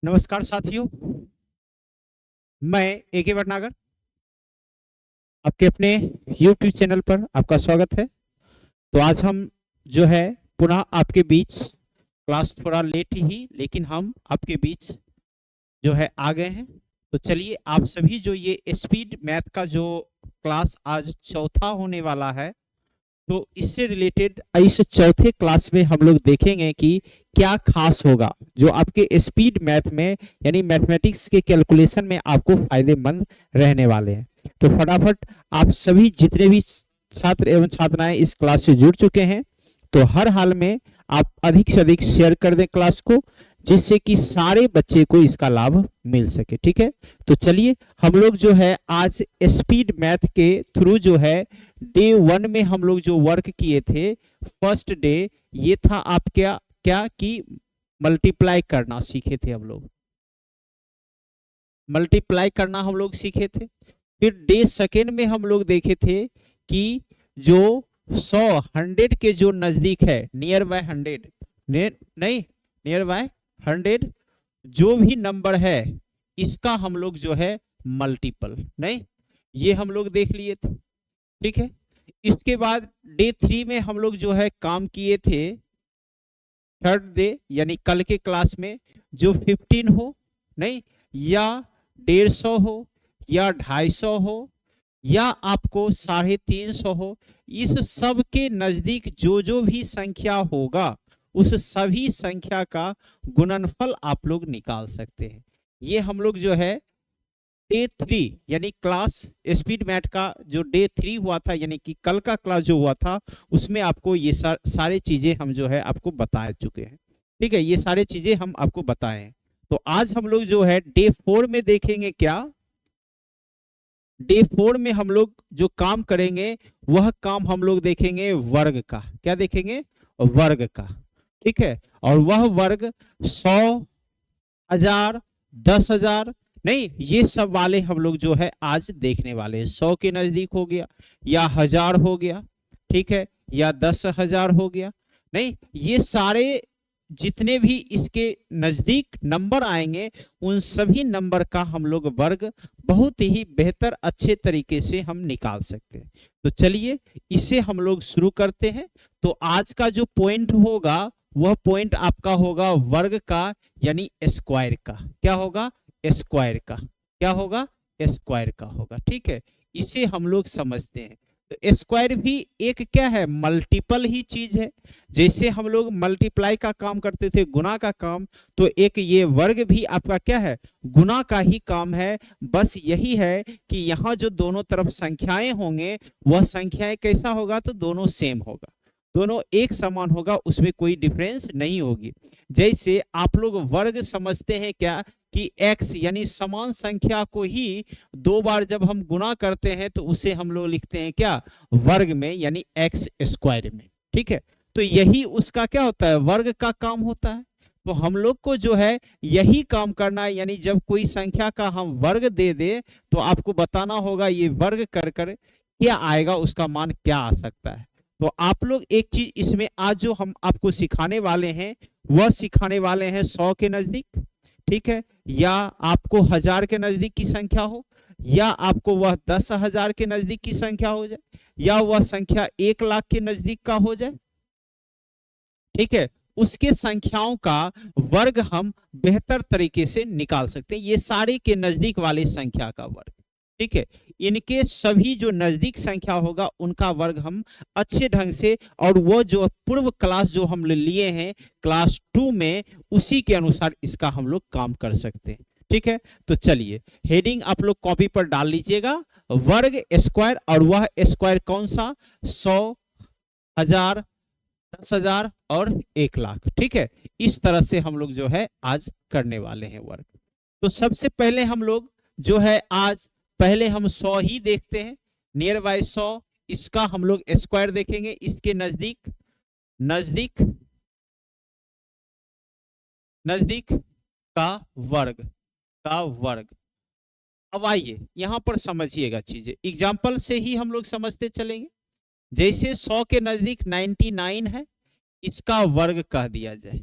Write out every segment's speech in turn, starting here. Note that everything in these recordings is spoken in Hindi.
नमस्कार साथियों, मैं एके भटनागर आपके अपने YouTube चैनल पर आपका स्वागत है। तो आज हम जो है पुनः आपके बीच क्लास थोड़ा लेट ही लेकिन हम आपके बीच जो है आ गए हैं। तो चलिए आप सभी जो ये स्पीड मैथ का जो क्लास आज चौथा होने वाला है, तो इससे रिलेटेड इस चौथे क्लास में हम लोग देखेंगे कि क्या खास होगा जो आपके स्पीड मैथ में यानी मैथमेटिक्स के कैलकुलेशन में आपको फायदेमंद रहने वाले हैं। तो फटाफट आप सभी जितने भी छात्र एवं छात्राएं इस क्लास से जुड़ चुके हैं, तो हर हाल में आप अधिक से अधिक शेयर कर दें क्लास को, जिससे कि सारे बच्चे को इसका लाभ मिल सके। ठीक है, तो चलिए हम लोग जो है आज स्पीड मैथ के थ्रू जो है डे 1 में हम लोग जो वर्क किए थे, फर्स्ट डे ये था आप क्या क्या कि मल्टीप्लाई करना सीखे थे। हम लोग मल्टीप्लाई करना हम लोग सीखे थे। फिर डे सेकेंड में हम लोग देखे थे कि जो 100 के जो नजदीक है, नियर बाय 100 नहीं, नियर बाय 100 जो भी नंबर है इसका हम लोग जो है मल्टीपल नहीं, ये हम लोग देख लिए थे। ठीक है, इसके बाद डे 3 में हम लोग जो है काम किए थे, थर्ड डे यानी कल के क्लास में, जो 15 हो नहीं, या 150 हो, या 250 हो, या आपको 350 हो, इस सब के नजदीक जो जो भी संख्या होगा उस सभी संख्या का गुणनफल आप लोग निकाल सकते हैं। ये हम लोग जो है डे 3 यानी क्लास स्पीड मैथ का जो डे 3 हुआ था, यानी कि कल का क्लास जो हुआ था, उसमें आपको ये सारे चीजें हम जो है आपको बता चुके हैं। ठीक है, ये सारे चीजें हम आपको बताए हैं। तो आज हम लोग जो है डे 4 में देखेंगे क्या, डे 4 में हम लोग जो काम करेंगे वह काम हम लोग देखेंगे वर्ग का। क्या देखेंगे? वर्ग का। ठीक है, और वह वर्ग 100, 1000, 10,000 नहीं, ये सब वाले हम लोग जो है आज देखने वाले हैं। 100 के नजदीक हो गया, या 1000 हो गया, ठीक है, या 10,000 हो गया नहीं, ये सारे जितने भी इसके नजदीक नंबर आएंगे उन सभी नंबर का हम लोग वर्ग बहुत ही बेहतर अच्छे तरीके से हम निकाल सकते हैं। तो चलिए इसे हम लोग शुरू करते हैं। तो आज का जो पॉइंट होगा वह पॉइंट आपका होगा वर्ग का यानी स्क्वायर का। क्या होगा? स्क्वायर का। क्या होगा? स्क्वायर का होगा। ठीक है, इसे हम लोग समझते हैं। तो स्क्वायर भी एक क्या है? मल्टीपल ही चीज है। जैसे हम लोग मल्टीप्लाई का काम करते थे, गुना का काम, तो एक ये वर्ग भी आपका क्या है? गुना का ही काम है। बस यही है कि यहाँ जो दोनों तरफ संख्याएं होंगे वह संख्याएं कैसा होगा? तो दोनों सेम होगा, दोनों एक समान होगा, उसमें कोई डिफरेंस नहीं होगी। जैसे आप लोग वर्ग समझते हैं क्या कि x यानी समान संख्या को ही 2 बार जब हम गुना करते हैं तो उसे हम लोग लिखते हैं क्या? वर्ग में, यानी x स्क्वायर में। ठीक है, तो यही उसका क्या होता है? वर्ग का काम होता है। तो हम लोग को जो है यही काम करना है, यानी जब कोई संख्या का हम वर्ग दे दे तो आपको बताना होगा ये वर्ग कर कर क्या आएगा, उसका मान क्या आ सकता है। तो आप लोग एक चीज इसमें आज जो हम आपको सिखाने वाले हैं वह सिखाने वाले हैं 100 के नजदीक। ठीक है, या आपको 1000 के नजदीक की संख्या हो, या आपको वह 10,000 के नजदीक की संख्या हो जाए, या वह संख्या 1 लाख के नजदीक का हो जाए। ठीक है, उसके संख्याओं का वर्ग हम बेहतर तरीके से निकाल सकते हैं, ये सारे के नजदीक वाले संख्या का वर्ग। ठीक है, इनके सभी जो नजदीक संख्या होगा उनका वर्ग हम अच्छे ढंग से, और वो जो पूर्व क्लास जो हम लिए हैं क्लास 2 में, उसी के अनुसार इसका हम लोग काम कर सकते हैं। ठीक है, तो चलिए हेडिंग आप लोग कॉपी पर डाल लीजिएगा, वर्ग स्क्वायर, और वह स्क्वायर कौन सा? 100, 1000, 10,000 और 1 लाख। ठीक है, इस तरह से हम लोग जो है आज करने वाले हैं वर्ग। तो सबसे पहले हम लोग जो है आज पहले हम 100 ही देखते हैं, नियर बाय 100, इसका हम लोग स्क्वायर देखेंगे, इसके नजदीक नजदीक नजदीक का वर्ग का वर्ग। अब आइए यहां पर समझिएगा चीजें, एग्जाम्पल से ही हम लोग समझते चलेंगे। जैसे 100 के नजदीक 99 है, इसका वर्ग कह दिया जाए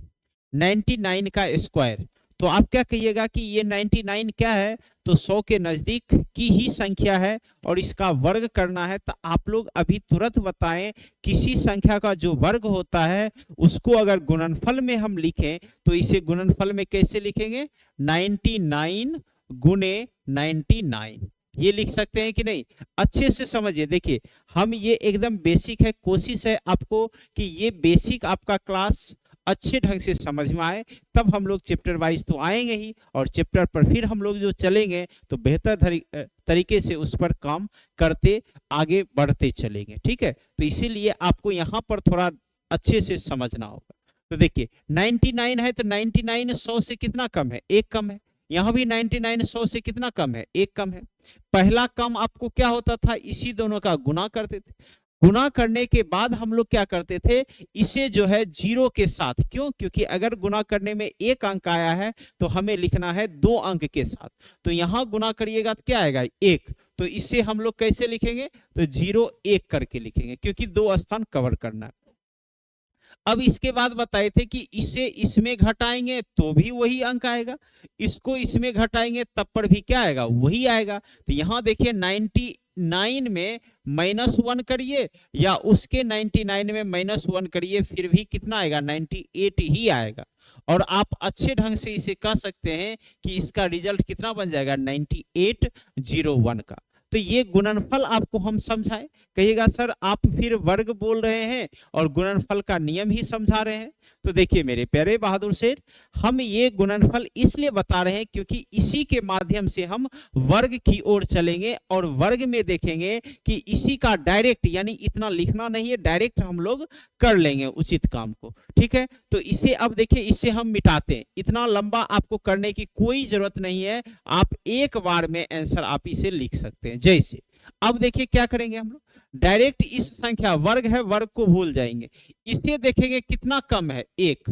99 का स्क्वायर, तो आप क्या कहिएगा कि ये 99 क्या है, तो 100 के नजदीक की ही संख्या है और इसका वर्ग करना है। तो आप लोग अभी तुरंत बताएं, किसी संख्या का जो वर्ग होता है उसको अगर गुणनफल में हम लिखें तो इसे गुणनफल में कैसे लिखेंगे, 99 गुणे 99, ये लिख सकते हैं कि नहीं। अच्छे से समझिए, देखिए हम ये एकदम बेसिक है, कोशिश है आपको कि ये बेसिक आपका क्लास अच्छे ढंग से समझ में आए, तब हम लोग चैप्टर वाइज तो आएंगे ही, और चैप्टर पर फिर हम लोग जो चलेंगे तो बेहतर तरीके से उस पर काम करते आगे बढ़ते चलेंगे, ठीक है। तो इसीलिए आपको यहाँ पर थोड़ा अच्छे से समझना होगा। तो देखिए 99 है तो 99 100 से कितना कम है, एक कम है। यहाँ भी 99 100 से कितना कम है, एक कम है। पहला कम आपको क्या होता था, इसी दोनों का गुना करते थे। गुना करने के बाद हम लोग क्या करते थे, इसे जो है जीरो के साथ, क्यों, क्योंकि अगर गुना करने में एक अंक आया है तो हमें लिखना है 2 अंक के साथ। तो यहाँ गुना करिएगा तो क्या आएगा, 1। तो इसे हम लोग कैसे लिखेंगे, तो 0 1 करके लिखेंगे, क्योंकि 2 स्थान कवर करना है। अब इसके बाद बताए थे कि इसे इसमें घटाएंगे तो भी वही अंक आएगा, इसको इसमें घटाएंगे तब पर भी क्या आएगा, वही आएगा। तो यहाँ देखिए 99 में -1 करिए या उसके 99 में -1 करिए, फिर भी कितना आएगा, 98 ही आएगा। और आप अच्छे ढंग से इसे कह सकते हैं कि इसका रिजल्ट कितना बन जाएगा, 9801 का। तो ये गुणनफल आपको हम समझाएं, कहिएगा सर आप फिर वर्ग बोल रहे हैं और गुणनफल का नियम ही समझा रहे हैं। तो देखिए मेरे प्यारे बहादुर शेर, हम ये गुणनफल इसलिए बता रहे हैं क्योंकि इसी के माध्यम से हम वर्ग की ओर चलेंगे और वर्ग में देखेंगे कि इसी का डायरेक्ट, यानी इतना लिखना नहीं है, डायरेक्ट हम लोग कर लेंगे उचित काम को, ठीक है। तो इसे अब देखिए, इसे हम मिटाते हैं, इतना लंबा आपको करने की कोई जरूरत नहीं है, आप एक बार में आंसर आप इसे लिख सकते हैं। जैसे अब देखिए क्या करेंगे हम लोग, डायरेक्ट इस संख्या, वर्ग है, वर्ग को भूल जाएंगे, इसे देखेंगे कितना कम है, 1,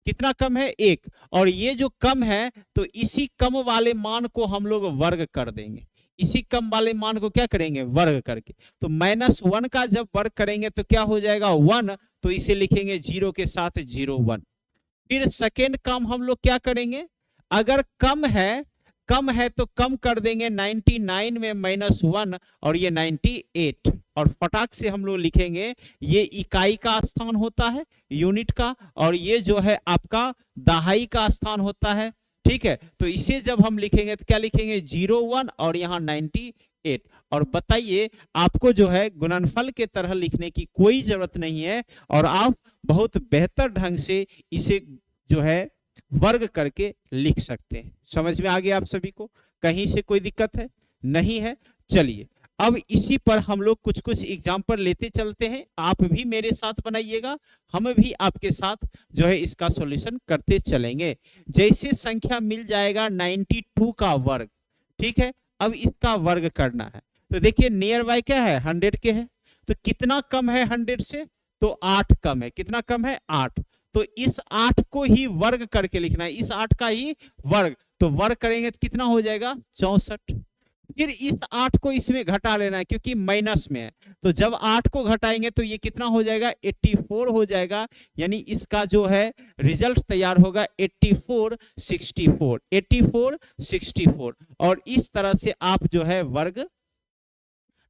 कितना कम है, 1, और ये जो कम है तो इसी कम वाले मान को हम लोग वर्ग कर देंगे, इसी कम वाले मान को क्या करेंगे, वर्ग करके। तो -1 का जब वर्ग करेंगे तो क्या हो जाएगा, 1, तो इसे लिखेंगे 0 के साथ 01। फिर सेकेंड काम हम लोग क्या करेंगे, अगर कम है तो कम कर देंगे 99 में -1 और ये 98, और फटाक से हम लोग लिखेंगे ये इकाई का स्थान होता है, यूनिट का, और ये जो है आपका दहाई का स्थान होता है, ठीक है। तो इसे जब हम लिखेंगे तो क्या लिखेंगे, 01 और यहाँ 98। और बताइए आपको जो है गुणनफल के तरह लिखने की कोई जरूरत नहीं है, और आप बहुत बेहतर ढंग से इसे जो है वर्ग करके लिख सकते हैं। समझ में आ गया आप सभी को, कहीं से कोई दिक्कत है, नहीं है। चलिए अब इसी पर हम लोग कुछ कुछ एग्जाम्पल लेते चलते हैं, आप भी मेरे साथ बनाइएगा, हम भी आपके साथ जो है इसका सॉल्यूशन करते चलेंगे। जैसे संख्या मिल जाएगा 92 का वर्ग, ठीक है, अब इसका वर्ग करना है। तो देखिए नियर बाय क्या है, 100 के है, तो कितना कम है 100 से, तो 8 कम है, कितना कम है, 8। तो इस 8 को ही वर्ग करके लिखना है, इस 8 का ही वर्ग, तो वर्ग करेंगे तो कितना हो जाएगा, 64। फिर इस 8 को इसमें घटा लेना है क्योंकि माइनस में है, तो जब 8 को घटाएंगे तो ये कितना हो जाएगा, 84 हो जाएगा, यानी इसका जो है रिजल्ट तैयार होगा 84 64, 84 64। और इस तरह से आप जो है वर्ग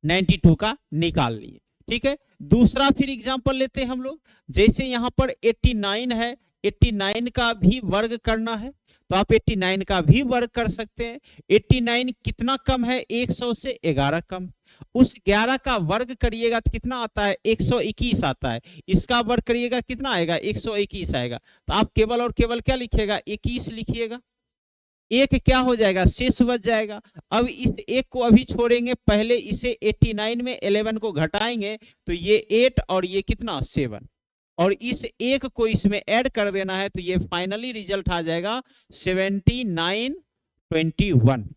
92 का निकाल लिए, ठीक है। दूसरा फिर एग्जांपल लेते हैं हम लोग, जैसे यहाँ पर 89 है, 89 का भी वर्ग करना है, तो आप 89 का भी वर्ग कर सकते हैं। 89 कितना कम है, 100 से 11 कम, उस 11 का वर्ग करिएगा तो कितना आता है, 121 आता है, इसका वर्ग करिएगा कितना आएगा, 121 आएगा। तो आप केवल और केवल क्या लिखिएगा, 21 लिखिएगा, एक क्या हो जाएगा, शेष बच जाएगा। अब इस एक को अभी छोड़ेंगे, पहले इसे 89 में 11 को घटाएंगे तो ये 8 और ये कितना 7, और इस एक को इसमें ऐड कर देना है, तो ये फाइनली रिजल्ट आ जाएगा 7921,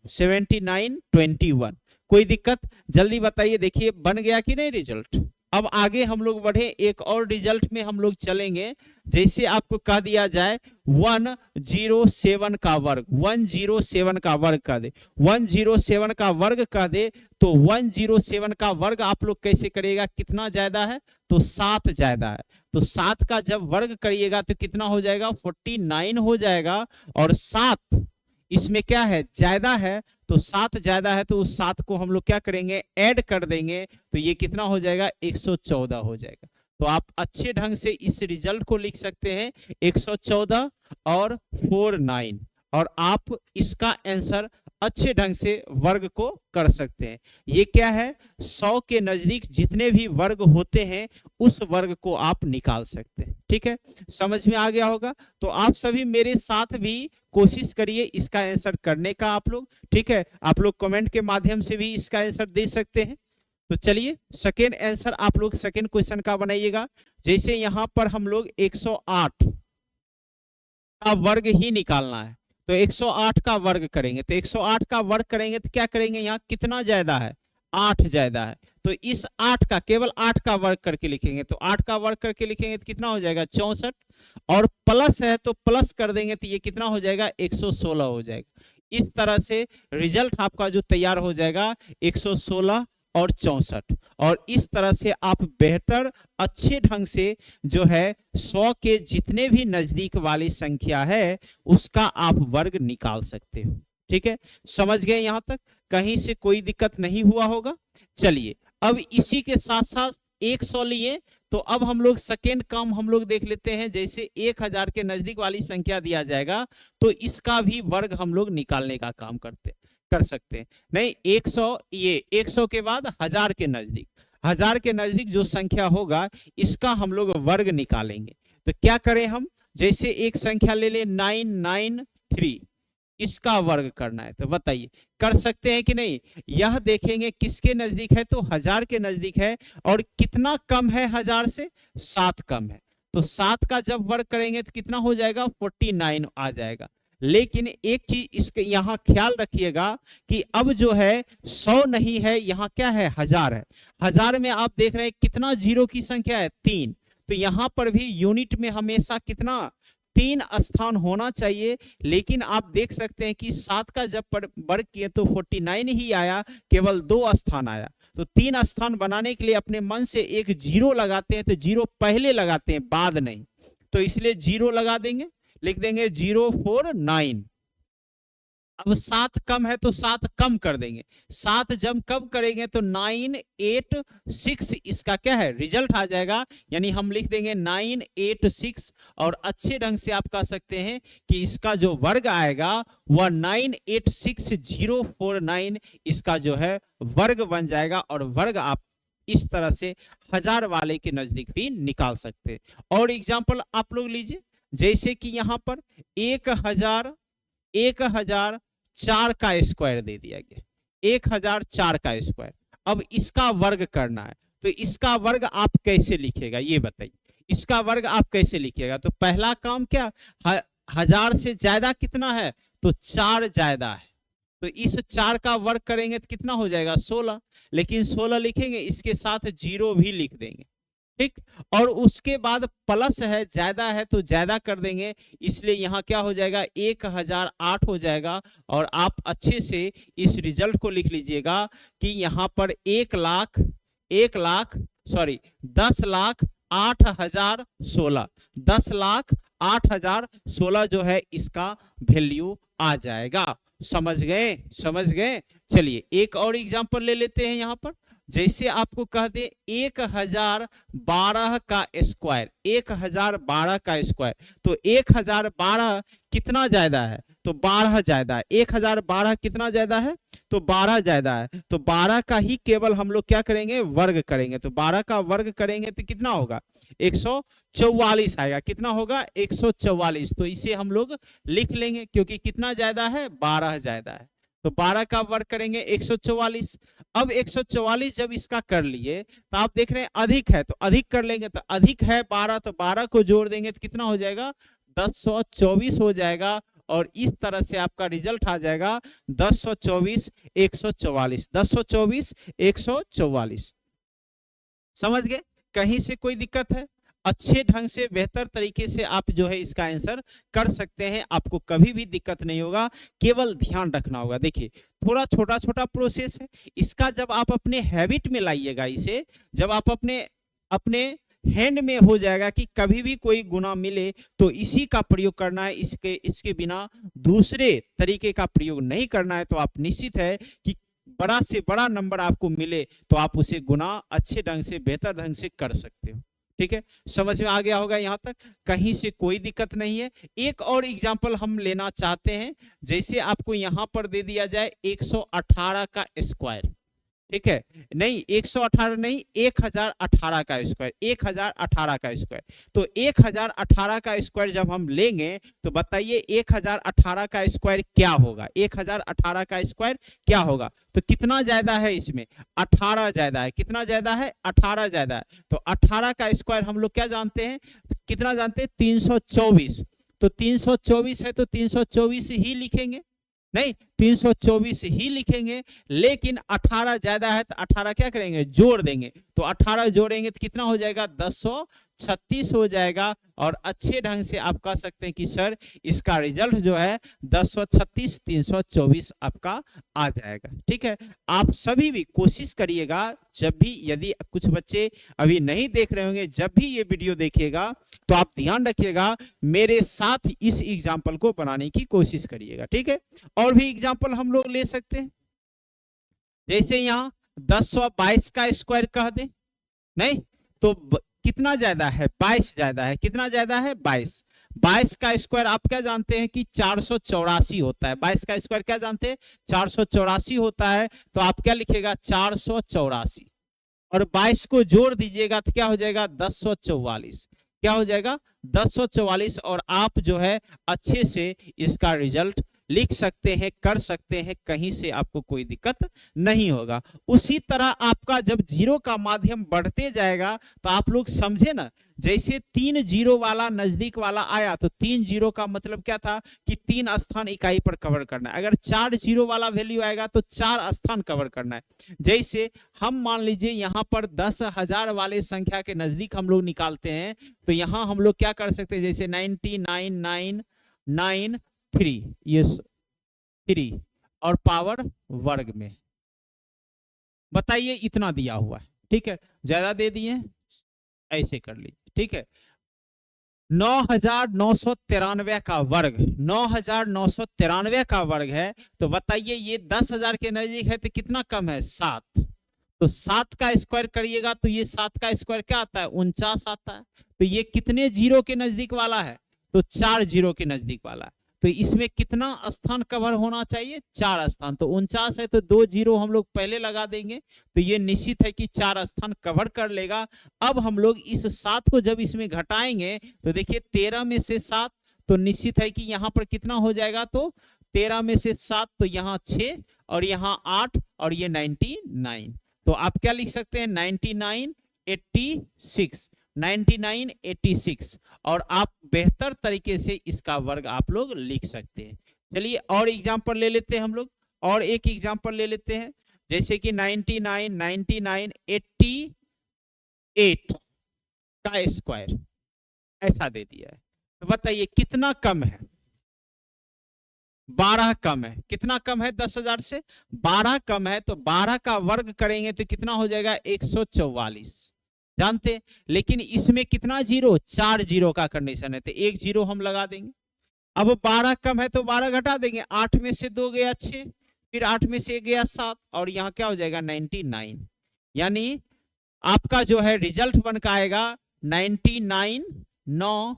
7921। कोई दिक्कत, जल्दी बताइए, देखिए बन गया कि नहीं रिजल्ट। अब आगे हम लोग बढ़े, एक और रिजल्ट में हम लोग चलेंगे। जैसे आपको कह दिया जाए 107 का वर्ग, 107 का वर्ग कर दे, 107 का वर्ग कर दे, तो 107 का वर्ग आप लोग कैसे करिएगा, कितना ज्यादा है, तो 7 ज्यादा है, तो 7 का जब वर्ग करिएगा तो कितना हो जाएगा 49 हो जाएगा। और 7 इसमें क्या है ज्यादा है, तो 7 ज्यादा है तो उस 7 को हम लोग क्या करेंगे ऐड कर देंगे, तो ये कितना हो जाएगा 114 हो जाएगा। तो आप अच्छे ढंग से इस रिजल्ट को लिख सकते हैं 114 और 49, और आप इसका आंसर अच्छे ढंग से वर्ग को कर सकते हैं। ये क्या है 100 के नजदीक जितने भी वर्ग होते हैं उस वर्ग को आप निकाल सकते हैं। ठीक है, समझ में आ गया होगा। तो आप सभी मेरे साथ भी कोशिश करिए इसका आंसर करने का आप लोग। ठीक है, आप लोग कमेंट के माध्यम से भी इसका आंसर दे सकते हैं। तो चलिए सेकेंड आंसर आप लोग सेकेंड क्वेश्चन का बनाइएगा। जैसे यहां पर हम लोग 108 का वर्ग ही निकालना है, तो 108 का वर्ग करेंगे, तो 108 का वर्ग करेंगे तो क्या करेंगे, यहाँ कितना ज्यादा है 8 ज्यादा है, तो इस 8 का केवल 8 का वर्ग करके लिखेंगे, तो 8 का वर्ग करके लिखेंगे तो कितना हो जाएगा 64, और प्लस है तो प्लस कर देंगे तो ये कितना हो जाएगा 116 हो जाएगा। इस तरह से रिजल्ट आपका जो तैयार हो जाएगा 116 और 64, और इस तरह से आप बेहतर अच्छे ढंग से जो है 100 के जितने भी नजदीक वाली संख्या है उसका आप वर्ग निकाल सकते हो। ठीक है, समझ गए यहां तक, कहीं से कोई दिक्कत नहीं हुआ होगा। चलिए अब इसी के साथ साथ 100 लिए, तो अब हम लोग सेकेंड काम हम लोग देख लेते हैं। जैसे 1000 के नजदीक वाली संख्या दिया जाएगा तो इसका भी वर्ग हम लोग निकालने का काम कर सकते हैं। नहीं 100, ये 100 के बाद 1000 के नजदीक, 1000 के नजदीक जो संख्या होगा इसका हम लोग वर्ग निकालेंगे। तो क्या करें हम, जैसे एक संख्या ले ले 993, इसका वर्ग करना है, तो बताइए कर सकते हैं कि नहीं। यह देखेंगे किसके नजदीक है, तो 1000 के नजदीक है, और कितना कम है 1000 से, 7 कम है, तो 7 का जब वर्ग करेंगे तो कितना हो जाएगा 49 आ जाएगा। लेकिन एक चीज इसके यहाँ ख्याल रखिएगा कि अब जो है 100 नहीं है, यहाँ क्या है 1000 है। 1000 में आप देख रहे हैं कितना जीरो की संख्या है 3, तो यहाँ पर भी यूनिट में हमेशा कितना 3 स्थान होना चाहिए। लेकिन आप देख सकते हैं कि 7 का जब वर्ग किए तो 49 ही आया, केवल 2 स्थान आया। तो 3 स्थान बनाने के लिए अपने मन से एक जीरो लगाते हैं, तो जीरो पहले लगाते हैं बाद नहीं, तो इसलिए जीरो लगा देंगे, लिख देंगे 049। अब 7 कम है तो 7 कम कर देंगे, 7 जब कम करेंगे तो 986 इसका क्या है रिजल्ट आ जाएगा, यानी हम लिख देंगे 986। और अच्छे ढंग से आप कह सकते हैं कि इसका जो वर्ग आएगा वह 986049 इसका जो है वर्ग बन जाएगा। और वर्ग आप इस तरह से 1000 वाले के नजदीक भी निकाल सकते हैं। और एग्जाम्पल आप लोग लीजिए, जैसे कि यहां पर 1004 का स्क्वायर दे दिया गया, 1004 का स्क्वायर। अब इसका वर्ग करना है, तो इसका वर्ग आप कैसे लिखेगा ये बताइए, इसका वर्ग आप कैसे लिखिएगा। तो पहला काम क्या, 1000 से ज्यादा कितना है, तो 4 ज्यादा है, तो इस 4 का वर्ग करेंगे तो कितना हो जाएगा 16, लेकिन 16 लिखेंगे इसके साथ जीरो भी लिख देंगे। ठीक, और उसके बाद प्लस है, ज्यादा है तो ज्यादा कर देंगे, इसलिए यहाँ क्या हो जाएगा 1008 हो जाएगा। और आप अच्छे से इस रिजल्ट को लिख लीजिएगा कि यहाँ पर 10,08,016, 10,08,016 जो है इसका वैल्यू आ जाएगा। समझ गए। चलिए एक और एग्जांपल ले लेते हैं। यहाँ पर जैसे आपको कह दे 1012 का स्क्वायर, 1012 का स्क्वायर, तो 1012 कितना ज्यादा है, तो 12 ज्यादा है। 1012 कितना ज्यादा है, तो 12 ज्यादा है, तो 12 का ही केवल हम लोग क्या करेंगे वर्ग करेंगे, तो 12 का वर्ग करेंगे तो कितना होगा 144 आएगा। कितना होगा 144, तो इसे हम लोग लिख लेंगे क्योंकि कितना ज्यादा है 12 ज्यादा है, तो 12 का वर्ग करेंगे 144। अब 144 जब इसका कर लिए तो आप देख रहे हैं अधिक है, तो अधिक कर लेंगे, तो अधिक है 12, तो 12 को जोड़ देंगे तो कितना हो जाएगा 1024 हो जाएगा। और इस तरह से आपका रिजल्ट आ जाएगा 1024 144, 1024 144। समझ गए, कहीं से कोई दिक्कत है, अच्छे ढंग से बेहतर तरीके से आप जो है इसका आंसर कर सकते हैं, आपको कभी भी दिक्कत नहीं होगा, केवल ध्यान रखना होगा। देखिए थोड़ा छोटा छोटा प्रोसेस है, इसका जब आप अपने हैबिट में लाइएगा, इसे जब आप अपने हैंड में हो जाएगा कि कभी भी कोई गुना मिले तो इसी का प्रयोग करना है, इसके बिना दूसरे तरीके का प्रयोग नहीं करना है। तो आप निश्चित है कि बड़ा से बड़ा नंबर आपको मिले तो आप उसे गुना अच्छे ढंग से, बेहतर ढंग से कर सकते हो। ठीक है, समझ में आ गया होगा यहाँ तक, कहीं से कोई दिक्कत नहीं है। एक और एग्जाम्पल हम लेना चाहते हैं, जैसे आपको यहाँ पर दे दिया जाए 118 का स्क्वायर, ठीक है, नहीं 118 नहीं, 1018 का स्क्वायर, 1018 का स्क्वायर। तो 1018 का स्क्वायर जब हम लेंगे तो बताइए 1018 का स्क्वायर क्या होगा, 1018 का स्क्वायर क्या होगा। तो कितना ज्यादा है इसमें, 18 ज्यादा है। कितना ज्यादा है, 18 ज्यादा है। तो 18 का स्क्वायर हम लोग क्या जानते हैं, कितना जानते हैं, 324। तो 324 है तो 324 ही लिखेंगे, नहीं 324 ही लिखेंगे, लेकिन 18 ज्यादा है तो 18 क्या करेंगे, जोड़ देंगे। तो 18 जोड़ेंगे तो कितना हो जाएगा, 1036 हो जाएगा। और अच्छे ढंग से आप कह सकते हैं कि सर इसका रिजल्ट जो है 1036 324 आपका आ जाएगा। ठीक है, आप सभी भी कोशिश करिएगा, जब भी यदि कुछ बच्चे अभी नहीं देख रहे होंगे, जब भी ये वीडियो देखिएगा तो आप ध्यान रखिएगा, मेरे साथ इस एग्जाम्पल को बनाने की कोशिश करिएगा। ठीक है, और भी एग्जाम्पल हम लोग ले सकते हैं, जैसे यहाँ 1022 का स्क्वायर कह दे, नहीं तो कितना ज्यादा है, 22 ज्यादा है। कितना ज्यादा है, 22। 22 का स्क्वायर आप क्या जानते हैं कि 484 होता है। 22 का स्क्वायर क्या जानते हैं, 484 होता है। तो आप क्या लिखेगा, 484 और 22 को जोड़ दीजिएगा तो क्या हो जाएगा, 1044। क्या हो जाएगा, 1044। और आप जो है अच्छे से इसका रिजल्ट लिख सकते हैं, कर सकते हैं, कहीं से आपको कोई दिक्कत नहीं होगा। उसी तरह आपका जब जीरो का माध्यम बढ़ते जाएगा तो आप लोग समझे ना, जैसे 3 जीरो वाला नजदीक वाला आया तो 3 जीरो का मतलब क्या था कि 3 स्थान इकाई पर कवर करना है। अगर 4 जीरो वाला वैल्यू आएगा तो 4 स्थान कवर करना है। जैसे हम मान लीजिए यहाँ पर 10,000 वाले संख्या के नजदीक हम लोग निकालते हैं, तो यहाँ हम लोग क्या कर सकते हैं, जैसे 99993 ये 3 और पावर वर्ग में, बताइए इतना दिया हुआ है। ठीक है, ज्यादा दे दिए, ऐसे कर लीजिए। ठीक है, 9,993 का वर्ग, 9,993 का वर्ग है। तो बताइए ये 10,000 के नजदीक है तो कितना कम है, 7। तो 7 का स्क्वायर करिएगा तो ये 7 का स्क्वायर क्या आता है, 49 आता है। तो ये कितने जीरो के नजदीक वाला है, तो 4 जीरो के नजदीक वाला है। तो इसमें कितना स्थान कवर होना चाहिए, 4 स्थान। तो 49 है तो 2 जीरो हम लोग पहले लगा देंगे, तो ये निश्चित है कि 4 स्थान कवर कर लेगा। अब हम लोग इस 7 को जब इसमें घटाएंगे तो देखिए 13 में से 7, तो निश्चित है कि यहाँ पर कितना हो जाएगा, तो 13 में से 7 तो यहाँ 6 और यहाँ 8 और ये 99। तो आप क्या लिख सकते हैं, 9986, 9986। और आप बेहतर तरीके से इसका वर्ग आप लोग लिख सकते हैं। चलिए और एग्जांपल ले लेते हैं हम लोग, और एक एग्जांपल ले लेते हैं, जैसे कि 9988 का स्क्वायर ऐसा दे दिया है। तो बताइए कितना कम है, 12 कम है। कितना कम है, 10,000 से 12 कम है। तो 12 का वर्ग करेंगे तो कितना हो जाएगा, 144 जानते। लेकिन इसमें कितना जीरो, 4 जीरो का कंडीशन है, तो 1 जीरो हम लगा देंगे। अब 12 कम है तो 12 घटा देंगे, 8 में से 2 गया 6, फिर 8 में से 1 गया 7 और यहाँ क्या हो जाएगा 99। यानी आपका जो है रिजल्ट बन का आएगा 99 9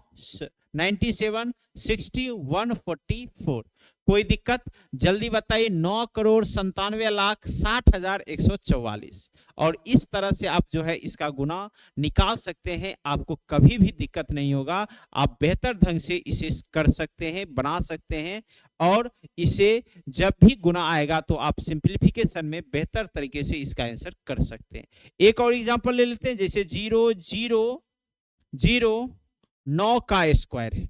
97 60 144। कोई दिक्कत, जल्दी बताइए, 9,97,60,144। और इस तरह से आप जो है इसका गुना निकाल सकते हैं, आपको कभी भी दिक्कत नहीं होगा। आप बेहतर ढंग से इसे कर सकते हैं, बना सकते हैं, और इसे जब भी गुना आएगा तो आप सिंप्लीफिकेशन में बेहतर तरीके से इसका आंसर कर सकते हैं। एक और एग्जांपल ले लेते हैं, जैसे 0,0,0,9 का स्क्वायर है,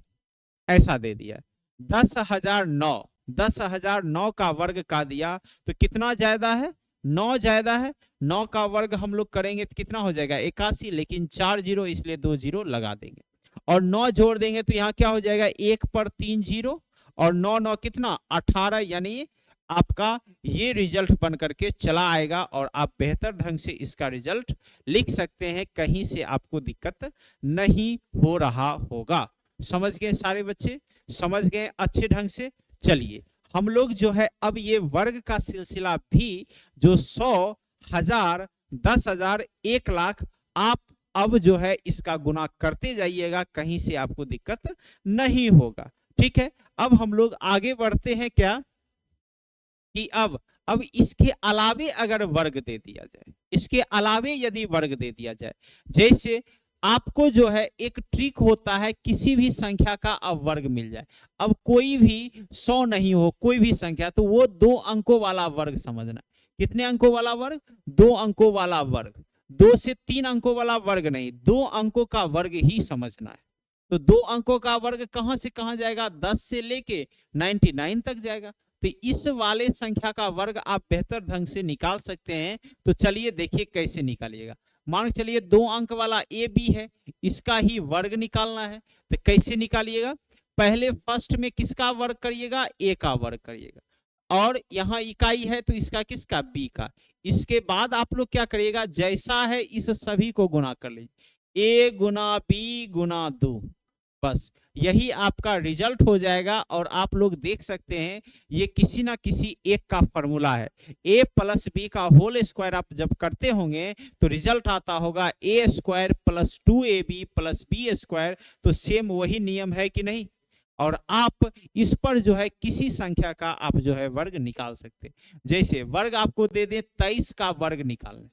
ऐसा दे दिया। 10,009 का वर्ग का दिया तो कितना ज्यादा है, 9 ज्यादा है। 9 का वर्ग हम लोग करेंगे तो कितना हो जाएगा, 81। लेकिन 4 जीरो इसलिए 2 जीरो लगा देंगे और 9 जोड़ देंगे तो यहाँ क्या हो जाएगा, 1 पर 3 जीरो और 9 9 कितना 18, यानी आपका ये रिजल्ट बन करके चला आएगा और आप बेहतर ढंग से इसका रिजल्ट लिख सकते हैं, कहीं से आपको दिक्कत नहीं हो रहा होगा। समझ गए सारे बच्चे? समझ गए अच्छे ढंग से? चलिए हम लोग जो है अब ये वर्ग का सिलसिला भी जो 100, 1000, 10,000, 1,00,000 आप अब जो है इसका गुना करते जाइएगा, कहीं से आपको दिक्कत नहीं होगा। ठीक है, अब हम लोग आगे बढ़ते हैं क्या कि अब इसके अलावे अगर वर्ग दे दिया जाए, इसके अलावे यदि वर्ग दे दिया जाए, जैसे आपको जो है एक ट्रिक होता है, किसी भी संख्या का अब वर्ग मिल जाए, अब कोई भी 100 नहीं हो, कोई भी संख्या, तो वो 2 अंकों वाला वर्ग समझना। कितने अंकों वाला वर्ग? 2 अंकों वाला वर्ग, 2 से 3 अंकों वाला वर्ग नहीं, 2 अंकों का वर्ग ही समझना है। तो 2 अंकों का वर्ग कहां से कहां जाएगा? 10 से लेके 99 तक जाएगा। तो इस वाले संख्या का वर्ग आप बेहतर ढंग से निकाल सकते हैं। तो चलिए देखिए कैसे निकालिएगा। मान के चलिए 2 अंक वाला ए बी है, इसका ही वर्ग निकालना है। तो कैसे निकालिएगा? पहले फर्स्ट में किसका वर्ग करिएगा? ए का वर्ग करिएगा, और यहाँ इकाई है तो इसका किसका? बी का। इसके बाद आप लोग क्या करिएगा? जैसा है इस सभी को गुना कर लीजिए, ए गुना बी गुना 2, बस यही आपका रिजल्ट हो जाएगा। और आप लोग देख सकते हैं ये किसी ना किसी एक का फॉर्मूला है। ए प्लस बी का होल स्क्वायर आप जब करते होंगे तो रिजल्ट आता होगा A square plus 2ab plus B square. तो सेम वही नियम है कि नहीं? और आप इस पर जो है किसी संख्या का आप जो है वर्ग निकाल सकते हैं। जैसे वर्ग आपको दे दें 23 का वर्ग निकालने,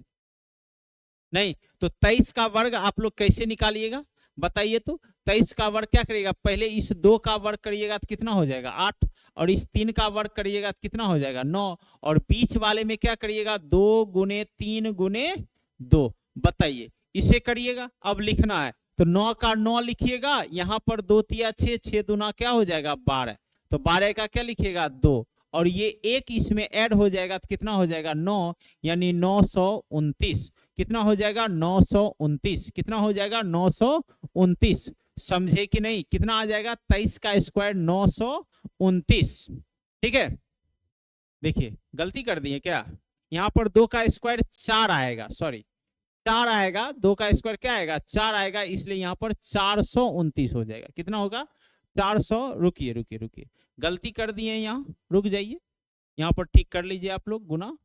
नहीं तो 23 का वर्ग आप लोग कैसे निकालिएगा बताइए? तो 23 का वर्ग क्या करिएगा? पहले इस 2 का वर्ग करिएगा तो कितना हो जाएगा? 8, और इस 3 का वर्ग करिएगा तो कितना हो जाएगा? 9, और बीच वाले में क्या करिएगा? 2 गुने 3 गुने 2, बताइए इसे करिएगा। अब लिखना है तो 9 का 9 लिखिएगा, यहाँ पर 2 तिया 6, 6 दूना क्या हो जाएगा? 12, तो 12 का क्या लिखिएगा? 2, और ये एक इसमें ऐड हो जाएगा तो कितना हो जाएगा? 9, यानी 929। कितना हो जाएगा? 929। कितना हो जाएगा? 929। समझे कि नहीं? कितना आ जाएगा? 23 का स्क्वायर 929। ठीक है, देखिए गलती कर दिए क्या? यहाँ पर 2 का स्क्वायर 4 आएगा, सॉरी 4 आएगा, 2 का स्क्वायर क्या आएगा? 4 आएगा, इसलिए यहाँ पर 429 हो जाएगा। कितना होगा? 400। रुकिए रुकिए रुकिए, गलती कर दिए यहाँ, रुक जाइए, यहाँ पर ठीक कर लीजिए आप लोग। गुना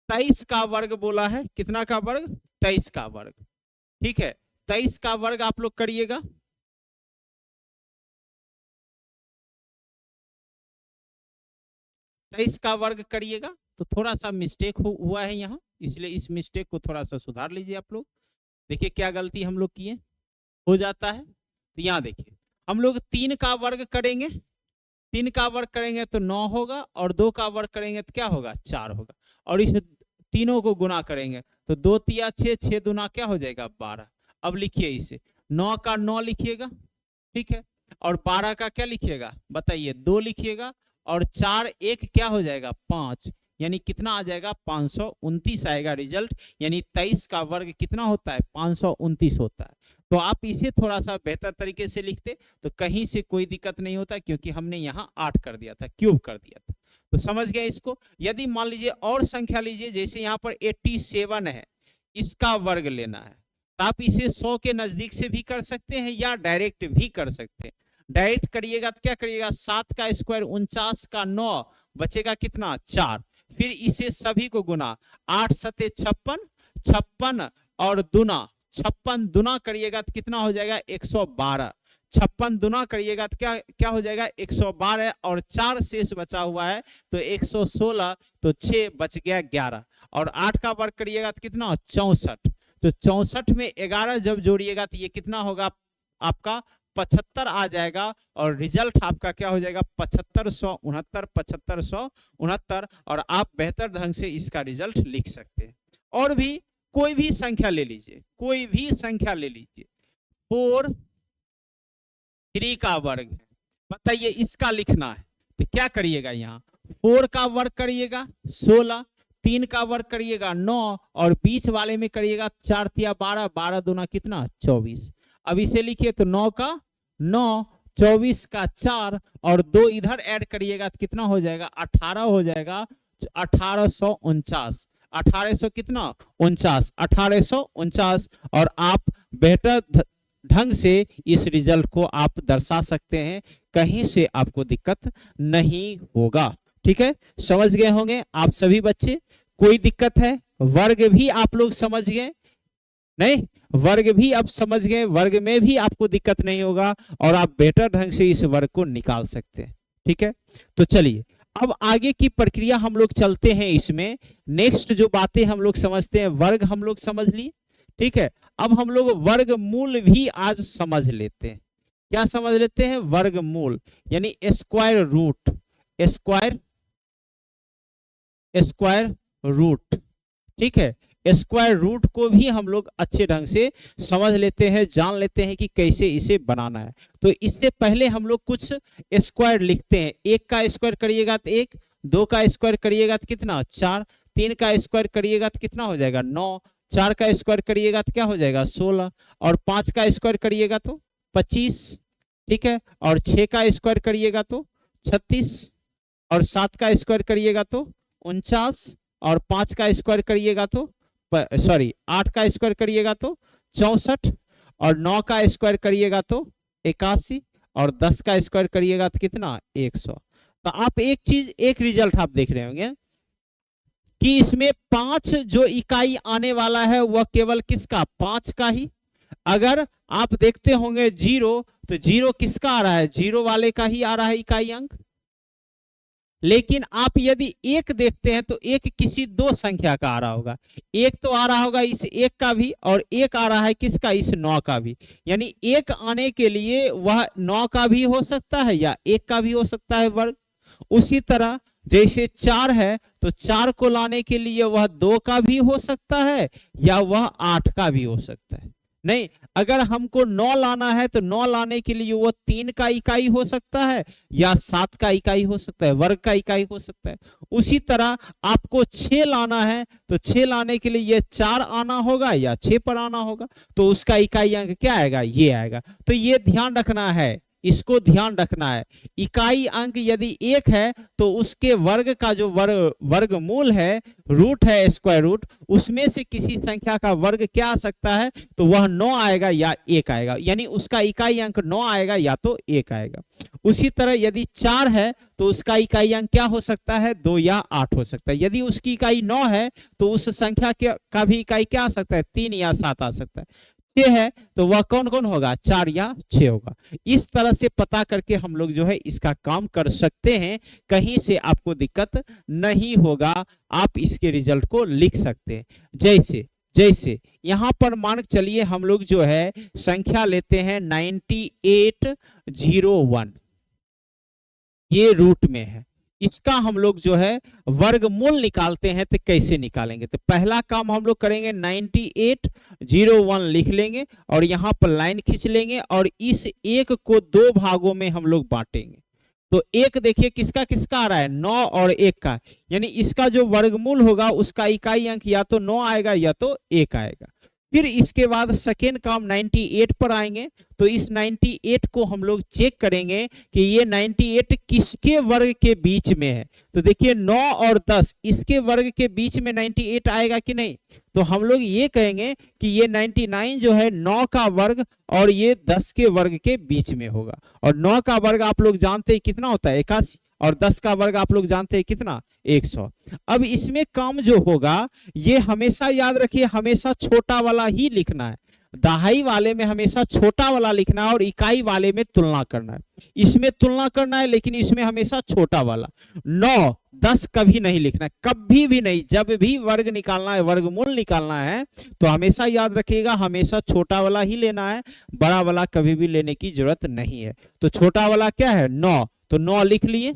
23 का वर्ग बोला है, कितना का वर्ग? 23 का वर्ग। ठीक है, 23 का वर्ग आप लोग करिएगा। 23 का वर्ग करिएगा तो थोड़ा सा मिस्टेक हुआ है यहाँ, इसलिए इस मिस्टेक को थोड़ा सा सुधार लीजिए आप लोग। देखिए क्या गलती हम लोग किए, हो जाता है। तो यहाँ देखिए हम लोग 3 का वर्ग करेंगे, 3 का वर्ग करेंगे तो 9 होगा, और 2 का वर्ग करेंगे तो क्या होगा? 4 होगा, और इस तीनों को गुना करेंगे तो 2 तिया 6, 6 दूना क्या हो जाएगा? 12। अब लिखिए इसे, 9 का 9 लिखिएगा, ठीक है, और 12 का क्या लिखिएगा बताइए? 2 लिखिएगा, और 4 1 क्या हो जाएगा? 5, यानी कितना आ जाएगा? 529 आएगा रिजल्ट। यानी 23 का वर्ग कितना होता है? 529 होता है। तो आप इसे थोड़ा सा बेहतर तरीके से लिखते तो कहीं से कोई दिक्कत नहीं होता, क्योंकि हमने यहाँ 8 कर दिया था, क्यूब कर दिया था। तो समझ गए इसको? यदि मान लीजिए और संख्या लीजिए, जैसे यहाँ पर 87 है, इसका वर्ग लेना है, तो आप इसे 100 के नजदीक से भी कर सकते हैं या डायरेक्ट भी कर सकते हैं। डायरेक्ट करिएगा तो क्या करिएगा? 7 का स्क्वायर 49 का 9, बचेगा कितना? 4। फिर इसे सभी को गुना, 8 सते 56, 56 और दुना 56 दुना करिएगा तो कितना हो जाएगा? 112। 56 दुना करिएगा तो क्या क्या हो जाएगा? 112, और 4 शेष बचा हुआ है तो 116, तो 6 बच गया 11, और 8 का वर्ग करिएगा तो कितना? 64। तो 64 में 11 जब जोड़िएगा तो ये कितना होगा आपका? 75 आ जाएगा, और रिजल्ट आपका क्या हो जाएगा? 7569, 7569, और आप बेहतर ढंग से इसका रिजल्ट लिख सकते हैं। और भी कोई भी संख्या ले लीजिए, कोई भी संख्या ले लीजिए। 4 3 का वर्ग है, बताइए इसका लिखना है तो क्या करिएगा? यहाँ 4 का वर्ग करिएगा 16, 3 का वर्ग करिएगा 9, और बीच वाले में करिएगा 4 तिया 12, 12 दूना कितना? 24। अब इसे लिखिए तो 9 का 9, 24 का 4 और 2 इधर ऐड करिएगा तो कितना हो जाएगा, 18 हो जाएगा, 1849, 1800 कितना 49, 1849। और आप बेहतर ढंग से इस रिजल्ट को आप दर्शा सकते हैं, कहीं से आपको दिक्कत नहीं होगा। ठीक है, समझ गए होंगे आप सभी बच्चे। कोई दिक्कत है? वर्ग भी आप लोग समझ गए? नहीं, वर्ग भी आप समझ गए, वर्ग में भी आपको दिक्कत नहीं होगा और आप बेहतर ढंग से इस वर्ग को निकाल सकते हैं। ठीक है, तो चलिए अब आगे की प्रक्रिया हम लोग चलते हैं। इसमें नेक्स्ट जो बातें हम लोग समझते हैं, वर्ग हम लोग समझ लिए। ठीक है, अब हम लोग वर्गमूल भी आज समझ लेते हैं। क्या समझ लेते हैं? वर्गमूल यानी स्क्वायर रूट, स्क्वायर रूट। ठीक है, स्क्वायर रूट को भी हम लोग अच्छे ढंग से समझ लेते हैं, जान लेते हैं कि कैसे इसे बनाना है। तो इससे पहले हम लोग कुछ स्क्वायर लिखते हैं। 1 का स्क्वायर करिएगा तो 1, 2 का स्क्वायर करिएगा तो कितना 4, 3 का स्क्वायर करिएगा तो कितना हो जाएगा 9, 4 का स्क्वायर करिएगा तो क्या हो जाएगा 16, और 5 का स्क्वायर करिएगा तो 25। ठीक है, और 6 का स्क्वायर करिएगा तो 36, और 7 का स्क्वायर करिएगा तो 49, और 5 का स्क्वायर करिएगा तो 8 का स्क्वायर करिएगा तो 64, और 9 का स्क्वायर करिएगा तो 81, और 10 का स्क्वायर करिएगा तो कितना 100। तो आप एक चीज, एक रिजल्ट आप देख रहे होंगे कि इसमें 5 जो इकाई आने वाला है वह केवल किसका 5 का ही। अगर आप देखते होंगे 0, तो 0 किसका आ रहा है, 0 वाले का ही आ रहा है इकाई अंक। लेकिन आप यदि 1 देखते हैं तो 1 किसी 2 संख्या का आ रहा होगा। 1 तो आ रहा होगा इस 1 का भी, और 1 आ रहा है किसका, इस 9 का भी। यानी 1 आने के लिए वह 9 का भी हो सकता है या 1 का भी हो सकता है वर्ग। उसी तरह जैसे 4 है तो 4 को लाने के लिए वह 2 का भी हो सकता है या वह 8 का भी हो सकता है। नहीं, अगर हमको 9 लाना है तो 9 लाने के लिए वो 3 का इकाई हो सकता है या 7 का इकाई हो सकता है, वर्ग का इकाई हो सकता है। उसी तरह आपको 6 लाना है तो 6 लाने के लिए ये 4 आना होगा या 6 पर आना होगा, तो उसका इकाई अंक क्या आएगा, ये आएगा। तो ये ध्यान रखना है, इसको ध्यान रखना है। इकाई अंक यदि 1 है तो उसके वर्ग का जो वर्गमूल है, रूट है स्क्वायर रूट, उसमें से किसी संख्या का वर्ग क्या आ सकता है, तो वह 9 आएगा या 1 आएगा। यानी उसका इकाई अंक 9 आएगा या तो 1 आएगा। उसी तरह यदि 4 है तो उसका इकाई अंक क्या हो सकता है, 2 या 8 हो सकता है। यदि उसकी इकाई 9 है तो उस संख्या का भी इकाई क्या आ सकता है, 3 या 7 आ सकता है। 6 है तो वह कौन कौन होगा, 4 या 6 होगा। इस तरह से पता करके हम लोग जो है इसका काम कर सकते हैं, कहीं से आपको दिक्कत नहीं होगा, आप इसके रिजल्ट को लिख सकते हैं। जैसे जैसे यहां पर मान चलिए हम लोग जो है संख्या लेते हैं 9801, ये रूट में है। इसका हम लोग जो है वर्गमूल निकालते हैं तो कैसे निकालेंगे, तो पहला काम हम लोग करेंगे 9801 लिख लेंगे और यहां पर लाइन खींच लेंगे और इस 1 को 2 भागों में हम लोग बांटेंगे। तो 1 देखिए किसका किसका आ रहा है, 9 और 1 का, यानी इसका जो वर्गमूल होगा उसका इकाई अंक या तो 9 आएगा या तो 1 आएगा। फिर इसके बाद सेकेंड काम 98 पर आएंगे, तो इस 98 को हम लोग चेक करेंगे कि ये 98 किसके वर्ग के बीच में है। तो देखिए 9 और 10 इसके वर्ग के बीच में 98 आएगा कि नहीं, तो हम लोग ये कहेंगे कि ये 99 जो है 9 का वर्ग और ये 10 के वर्ग के बीच में होगा। और 9 का वर्ग आप लोग जानते हैं कितना होता है 81, और 10 का वर्ग आप लोग जानते हैं कितना 100। अब इसमें काम जो होगा ये हमेशा याद रखिए, हमेशा छोटा वाला ही लिखना है। दहाई वाले में हमेशा छोटा वाला लिखना है और इकाई वाले में तुलना करना है। इसमें तुलना करना है लेकिन इसमें हमेशा छोटा वाला। 9 10 कभी नहीं लिखना है, कभी भी नहीं। जब भी वर्ग निकालना है, वर्गमूल निकालना है, तो हमेशा याद रखिएगा हमेशा छोटा वाला ही लेना है, बड़ा वाला कभी भी लेने की जरूरत नहीं है। तो छोटा वाला क्या है 9, तो 9 लिख लिए।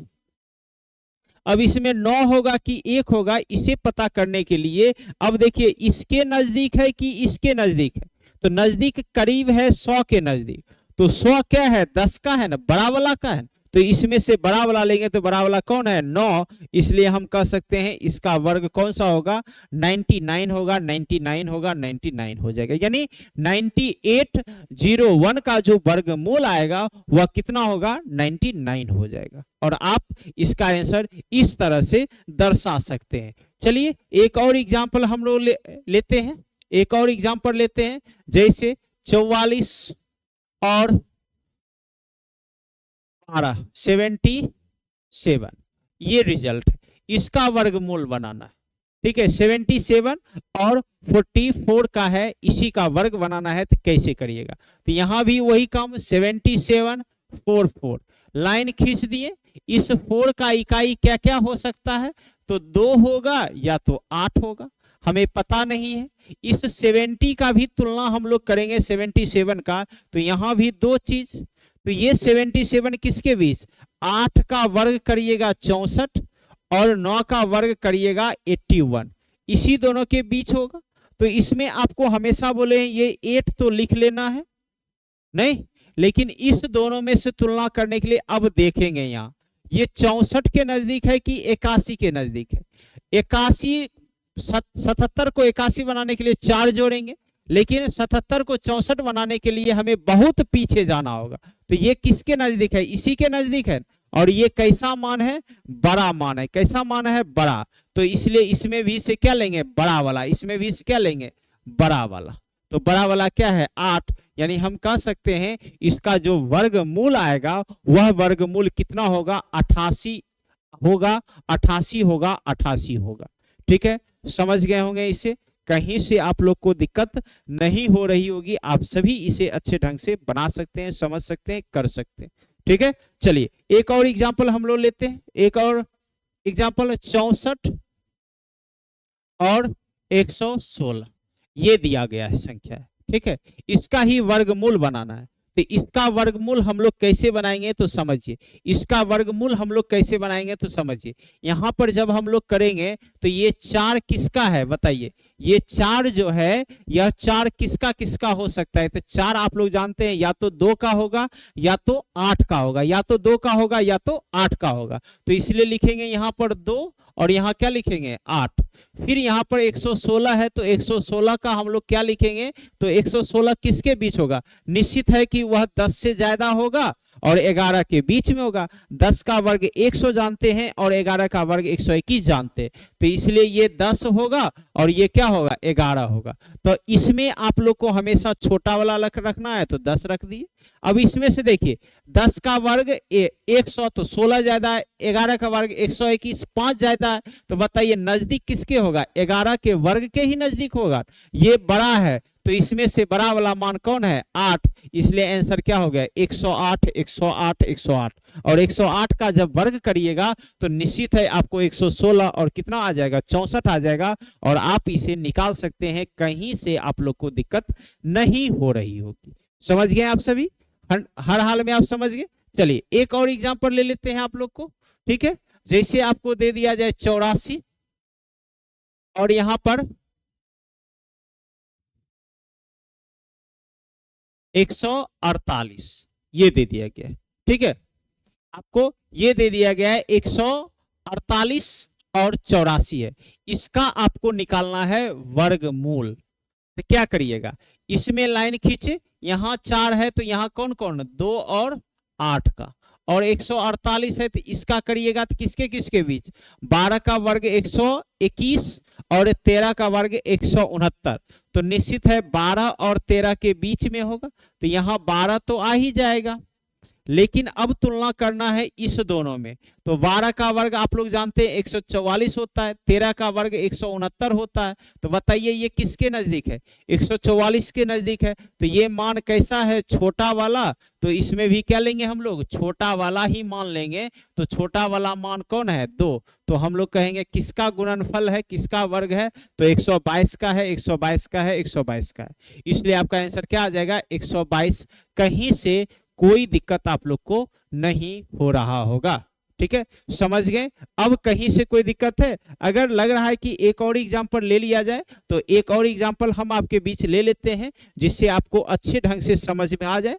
अब इसमें 9 होगा कि 1 होगा, इसे पता करने के लिए अब देखिए इसके नजदीक है कि इसके नजदीक है, तो नजदीक करीब है 100 के नजदीक। तो 100 क्या है 10 का है ना, बड़ा वाला का है, तो इसमें से बड़ा वाला लेंगे तो बड़ा वाला कौन है 9, इसलिए हम कह सकते हैं इसका वर्ग कौन सा होगा 99 होगा, 99 होगा, 99 हो जाएगा। यानी 9801 का जो वर्गमूल आएगा वह कितना होगा 99 हो जाएगा। और आप इसका आंसर इस तरह से दर्शा सकते हैं। चलिए एक और एग्जाम्पल हम लोग लेते हैं, एक और एग्जाम्पल लेते हैं। जैसे 44 और 12 77 ये रिजल्ट है, इसका वर्गमूल बनाना है। ठीक है, 77 और 44 का है, इसी का वर्ग बनाना है, तो कैसे करिएगा। तो यहां भी वही काम 77 4 4 लाइन खींच दिए। इस 4 का इकाई क्या क्या हो सकता है, तो 2 होगा या तो 8 होगा, हमें पता नहीं है। इस 70 का भी तुलना हम लोग करेंगे 77 का, तो यहां भी दो चीज, तो ये 77 किसके बीच 8 का वर्ग करिएगा 64 और 9 का वर्ग करिएगा 81, इसी दोनों के बीच होगा। तो इसमें आपको हमेशा बोले ये 8 तो लिख लेना है नहीं, लेकिन इस दोनों में से तुलना करने के लिए अब देखेंगे यहाँ ये 64 के नजदीक है कि 81 के नजदीक है। 81 77 को 81 बनाने के लिए 4 जोड़ेंगे, लेकिन 77 को 64 बनाने के लिए हमें बहुत पीछे जाना होगा। तो ये किसके नजदीक है, इसी के नजदीक है। और ये कैसा मान है, बड़ा मान है। कैसा मान है, बड़ा। तो इसलिए इसमें भी से क्या लेंगे, बड़ा वाला। इसमें भी से क्या लेंगे, बड़ा वाला। तो बड़ा वाला क्या है 8, यानी हम कह सकते हैं इसका जो वर्गमूल आएगा वह वर्गमूल कितना होगा 88 होगा, 88 होगा, 88 होगा। ठीक है, समझ गए होंगे इसे, कहीं से आप लोग को दिक्कत नहीं हो रही होगी। आप सभी इसे अच्छे ढंग से बना सकते हैं, समझ सकते हैं, कर सकते हैं। ठीक है, चलिए एक और एग्जाम्पल हम लोग लेते हैं। एक और एग्जाम्पल 64 और 116 ये दिया गया है संख्या। ठीक है, इसका ही वर्गमूल बनाना है। तो इसका वर्गमूल हम लोग कैसे बनाएंगे तो समझिए, इसका वर्गमूल हम लोग कैसे बनाएंगे तो समझिए। यहां पर जब हम लोग करेंगे तो ये 4 किसका है बताइए, ये 4 जो है यह 4 किसका किसका हो सकता है। तो 4 आप लोग जानते हैं या तो 2 का होगा या तो 8 का होगा, या तो 2 का होगा या तो 8 का होगा। तो इसलिए लिखेंगे यहां पर 2 और यहां क्या लिखेंगे 8। फिर यहां पर 116 है तो 116 का हम लोग क्या लिखेंगे, तो 116 किसके बीच होगा, निश्चित है कि वह 10 से ज्यादा होगा और 11 के बीच में होगा। 10 का वर्ग 100 जानते हैं और 11 का वर्ग 121 जानते हैं, तो इसलिए ये 10 होगा और ये क्या होगा 11 होगा। तो इसमें आप लोग को हमेशा छोटा वाला रखना है तो 10 रख दिए। अब इसमें से देखिए 10 का वर्ग 100 तो 16 ज्यादा है, 11 का वर्ग 121 5 ज्यादा है। तो बताइए नजदीक किसके होगा, 11 के वर्ग के ही नजदीक होगा। ये बड़ा है तो इसमें से बड़ा वाला मान कौन है 8, इसलिए आंसर क्या हो गया 108 108 108। और 108 का जब वर्ग करिएगा तो निश्चित है आपको 116 और कितना आ जाएगा 64 आ जाएगा। और आप इसे निकाल सकते हैं, कहीं से आप लोग को दिक्कत नहीं हो रही होगी। समझ गए आप सभी, हर हाल में आप समझ गए। चलिए एक और एग्जांपल ले लेते हैं आप लोग को। ठीक है, जैसे आपको दे दिया जाए 84 और यहां पर 148 ये दे दिया गया है। ठीक है, आपको ये दे दिया गया है 148 और 84 है, इसका आपको निकालना है वर्गमूल। तो क्या करिएगा, इसमें लाइन खींचे, यहां 4 है तो यहां कौन कौन 2 और 8 का, और 148 है तो इसका करिएगा तो किसके किसके बीच 12 का वर्ग 121 और 13 का वर्ग 169। तो निश्चित है 12 और 13 के बीच में होगा, तो यहां 12 तो आ ही जाएगा। लेकिन अब तुलना करना है इस दोनों में, तो 12 का वर्ग आप लोग जानते हैं 144 होता है, 13 का वर्ग 169 होता है। तो बताइए ये किसके नजदीक है, 144 के नजदीक है। तो ये मान कैसा है छोटा वाला, तो इसमें भी क्या लेंगे हम लोग छोटा वाला ही मान लेंगे। तो छोटा वाला मान कौन है 2, तो हम लोग कहेंगे किसका गुणनफल है, किसका वर्ग है, तो 122 का है, 122 का है, 122 का है। इसलिए आपका आंसर क्या आ जाएगा 122। कहीं से कोई दिक्कत आप लोग को नहीं हो रहा होगा। ठीक है, समझ गए। अब कहीं से कोई दिक्कत है, अगर लग रहा है कि एक और एग्जाम्पल ले लिया जाए तो एक और एग्जाम्पल हम आपके बीच ले लेते हैं, जिससे आपको अच्छे ढंग से समझ में आ जाए।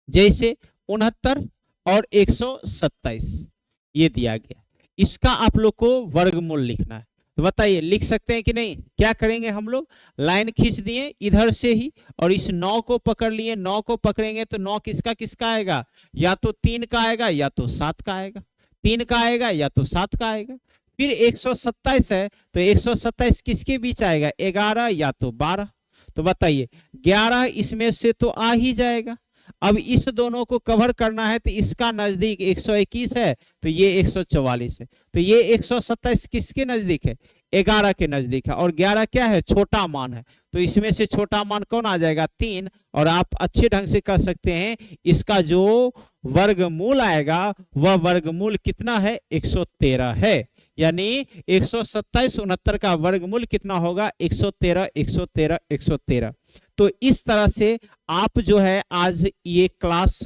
जैसे 69 और 127 ये दिया गया। इसका आप लोग को वर्गमूल लिखना है। तो बताइए लिख सकते हैं कि नहीं? क्या करेंगे हम लोग, लाइन खींच दिए इधर से ही और इस 9 को पकड़ लिए। 9 को पकड़ेंगे तो 9 किसका किसका आएगा, या तो 3 का आएगा या तो 7 का आएगा, 3 का आएगा या तो 7 का आएगा। फिर 127 है तो 127 किसके बीच आएगा, 11 या तो 12। तो बताइए 11 इसमें से तो आ ही जाएगा। अब इस दोनों को कवर करना है तो इसका नजदीक 121 है तो ये 144 है। तो ये 127 किसके नजदीक है, 11 के नजदीक है। और 11 क्या है, छोटा मान है। तो इसमें से छोटा मान कौन आ जाएगा, 3। और आप अच्छे ढंग से कह सकते हैं इसका जो वर्गमूल आएगा वह वर्गमूल कितना है, 113 है। यानी 127 69 का वर्गमूल कितना होगा, 113 113 113। तो इस तरह से आप जो है आज ये क्लास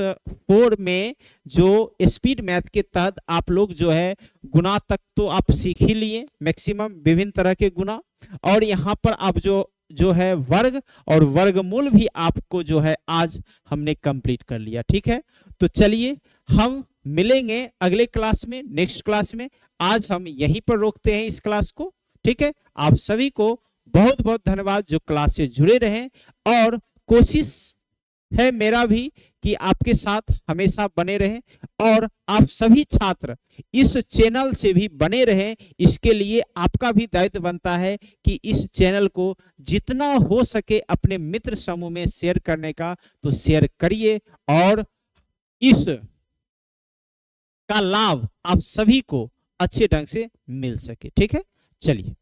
4 में जो स्पीड मैथ के तहत आप लोग जो है गुना तक तो आप सीख ही लिए मैक्सिमम विभिन्न तरह के गुना। और यहाँ पर आप जो है वर्ग और वर्गमूल भी आपको जो है आज हमने कंप्लीट कर लिया। ठीक है, तो चलिए हम मिलेंगे अगले क्लास में, नेक्स्ट क्लास में। आज हम यहीं पर रोकते हैं इस क्लास को। ठीक है, आप सभी को बहुत बहुत धन्यवाद जो क्लास से जुड़े रहें। और कोशिश है मेरा भी कि आपके साथ हमेशा बने रहें और आप सभी छात्र इस चैनल से भी बने रहें। इसके लिए आपका भी दायित्व बनता है कि इस चैनल को जितना हो सके अपने मित्र समूह में शेयर करने का, तो शेयर करिए और इस का लाभ आप सभी को अच्छे ढंग से मिल सके। ठीक है, चलिए।